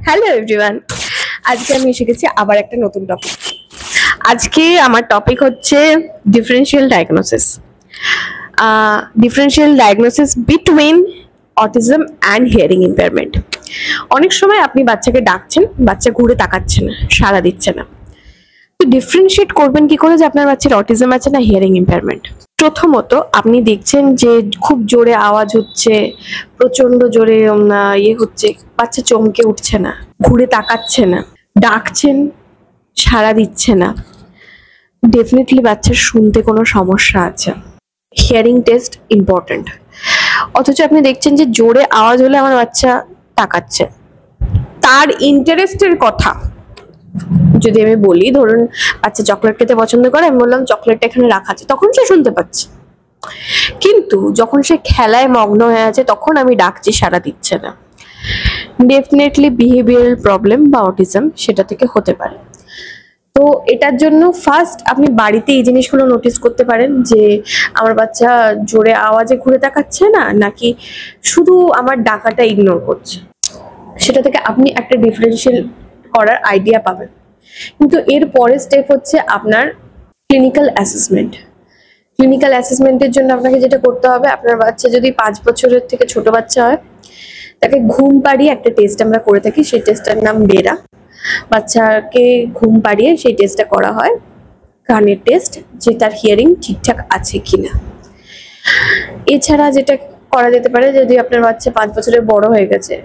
Hello everyone, আজকে আমি এসে গেছি আবার একটা নতুন টপিক। আজকে আমার টপিক হচ্ছে differential diagnosis. Differential diagnosis between autism and hearing impairment. অনেক সময় আপনি বাচ্চাকে ডাকছেন, বাচ্চা ঘুরে তাকাচ্ছে না, সাড়া দিচ্ছে না। তো ডিফারেন্সিয়েট করবেন কি করে যে আপনার বাচ্চার অটিজম আছে না হিয়ারিং ইম্পেয়ারমেন্ট? প্রথমত আপনি দেখছেন যে খুব জোরে আওয়াজ হচ্ছে, প্রচন্ড জোরে হচ্ছে, বাচ্চা চমকে উঠছে না, ঘুরে তাকাচ্ছে না, ডাকছেন সাড়া দিচ্ছে না, ডেফিনেটলি বাচ্চার শুনতে কোনো সমস্যা আছে। Hearing test important. অথচ আপনি দেখছেন যে জোরে আওয়াজ হলে আমার বাচ্চা তাকাচ্ছে, তার ইন্টারেস্টের কথা যদি আমি বলি, ধরুন বাচ্চা চকলেট খেতে পছন্দ করে, আমি বললাম চকলেটটা এখানে রাখা আছে, তখন সে শুনতে পাচ্ছে। কিন্তু যখন সে খেলায় মগ্ন হয়ে আছে তখন আমি ডাকছি, সাড়া দিচ্ছে না, ডেফিনেটলি বিহেভিয়ারাল প্রবলেম বা অটিজম সেটা থেকে হতে পারে। তো এটার জন্য ফার্স্ট আপনি বাড়িতে এই জিনিসগুলো নোটিস করতে পারেন যে আমার বাচ্চা জোরে আওয়াজে ঘুরে তাকাচ্ছে না, নাকি শুধু আমার ডাকাটা ইগনোর করছে। সেটা থেকে আপনি একটা ডিফারেন্সিয়াল করার আইডিয়া পাবেন। কিন্তু এর পরের স্টেপ হচ্ছে আপনার ক্লিনিক্যাল অ্যাসেসমেন্ট। ক্লিনিক্যাল অ্যাসেসমেন্টের জন্য আপনাকে যেটা করতে হবে, আপনার বাচ্চা যদি 5 বছরের থেকে ছোট বাচ্চা হয়, তাকে ঘুম পাড়িয়ে একটা টেস্ট আমরা করে থাকি, সেই টেস্টটার নাম বেরা। বাচ্চাকে ঘুম পাড়িয়ে সেই টেস্টটা করা হয়, কানের টেস্ট, যে তার হিয়ারিং ঠিকঠাক আছে কিনা। এছাড়া যেটা করা যেতে পারে, যদি আপনার বাচ্চা 5 বছরের বড় হয়ে গেছে,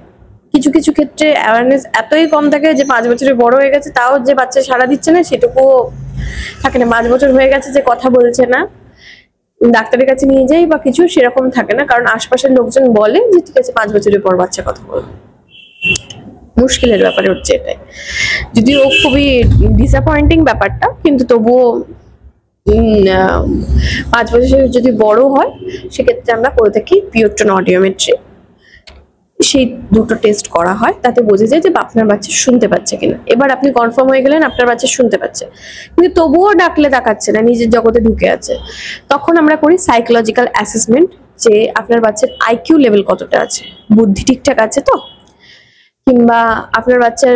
কিছু কিছু ক্ষেত্রে অ্যাওয়ারনেস এতই কম থাকে যে 5 বছরের বড় হয়ে গেছে তাও যে বাচ্চা সাড়া দিচ্ছে না সেটুকু থাকে না। 5 বছর হয়ে গেছে যে কথা বলছে না, ডাক্তারের কাছে নিয়ে যাই বা কিছু, সেরকম থাকে না, কারণ আশপাশের লোকজন বলে যে ঠিক আছে 5 বছরের পর বাচ্চা কথা বলবে। মুশকিলের ব্যাপারে হচ্ছে এটাই, যদিও খুবই ডিসঅ্যাপয়েন্টিং ব্যাপারটা, কিন্তু তবুও 5 বছর যদি বড় হয় সেক্ষেত্রে আমরা করে থাকি পিওটন অডিওমেট্রি। সেই দুটো টেস্ট করা হয়, তাতে বোঝা যায় যে আপনার বাচ্চা শুনতে পাচ্ছে কিনা। এবার আপনি কনফার্ম হয়ে গেলেন আপনার বাচ্চা শুনতে পাচ্ছে, কিন্তু তবুও ডাকলে তাকাচ্ছে না, নিজের জগতে ঢুকে আছে, তখন আমরা করি সাইকোলজিক্যাল অ্যাসেসমেন্ট, যে আপনার বাচ্চার আইকিউ লেভেল কতটা আছে, বুদ্ধি ঠিকঠাক আছে তো, কিংবা আপনার বাচ্চার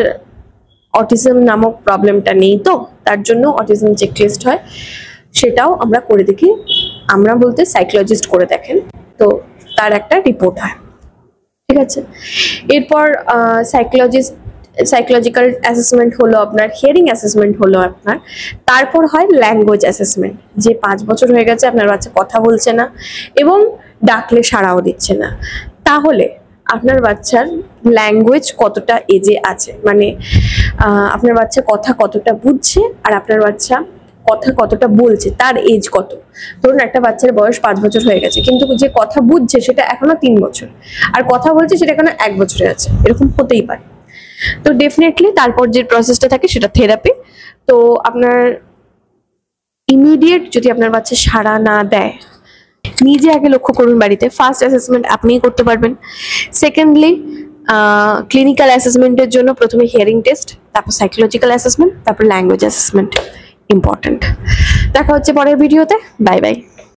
অটিজম নামক প্রবলেমটা নেই তো, তার জন্য অটিজম চেকলিস্ট হয়, সেটাও আমরা করে দেখি। আমরা বলতে সাইকোলজিস্ট করে দেখেন, তো তার একটা রিপোর্ট হয়, ঠিক আছে। এরপর সাইকোলজিক্যাল অ্যাসেসমেন্ট হলো আপনার, হিয়ারিং অ্যাসেসমেন্ট হলো আপনার, তারপর হয় ল্যাঙ্গুয়েজ অ্যাসেসমেন্ট, যে 5 বছর হয়ে গেছে আপনার বাচ্চা কথা বলছে না এবং ডাকলে সাড়াও দিচ্ছে না, তাহলে আপনার বাচ্চার ল্যাঙ্গুয়েজ কতটা এজে আছে, মানে আপনার বাচ্চা কথা কতটা বুঝছে আর আপনার বাচ্চা কথা কতটা বলছে, তার এজ কত। ধরুন একটা বাচ্চার বয়স 5 বছর হয়ে গেছে, কিন্তু যে কথা বুঝছে সেটা এখনো 3 বছর, আর কথা বলছে সেটা এখনো 1 বছরে আছে, এরকম হতেই পারে। তো ডেফিনেটলি তারপর যে প্রসেসটা থাকে সেটা থেরাপি। তো আপনার ইমিডিয়েট যদি আপনার বাচ্চা সাড়া না দেয়, নিজে আগে লক্ষ্য করুন বাড়িতে। ফার্স্ট অ্যাসেসমেন্ট আপনিই করতে পারবেন। সেকেন্ডলি ক্লিনিক্যাল অ্যাসেসমেন্টের জন্য প্রথমে হিয়ারিং টেস্ট, তারপর সাইকোলজিক্যাল অ্যাসেসমেন্ট, তারপর ল্যাঙ্গুয়েজ অ্যাসেসমেন্ট ইম্পর্টেন্ট। দেখা হচ্ছে পরের ভিডিওতে। Bye bye.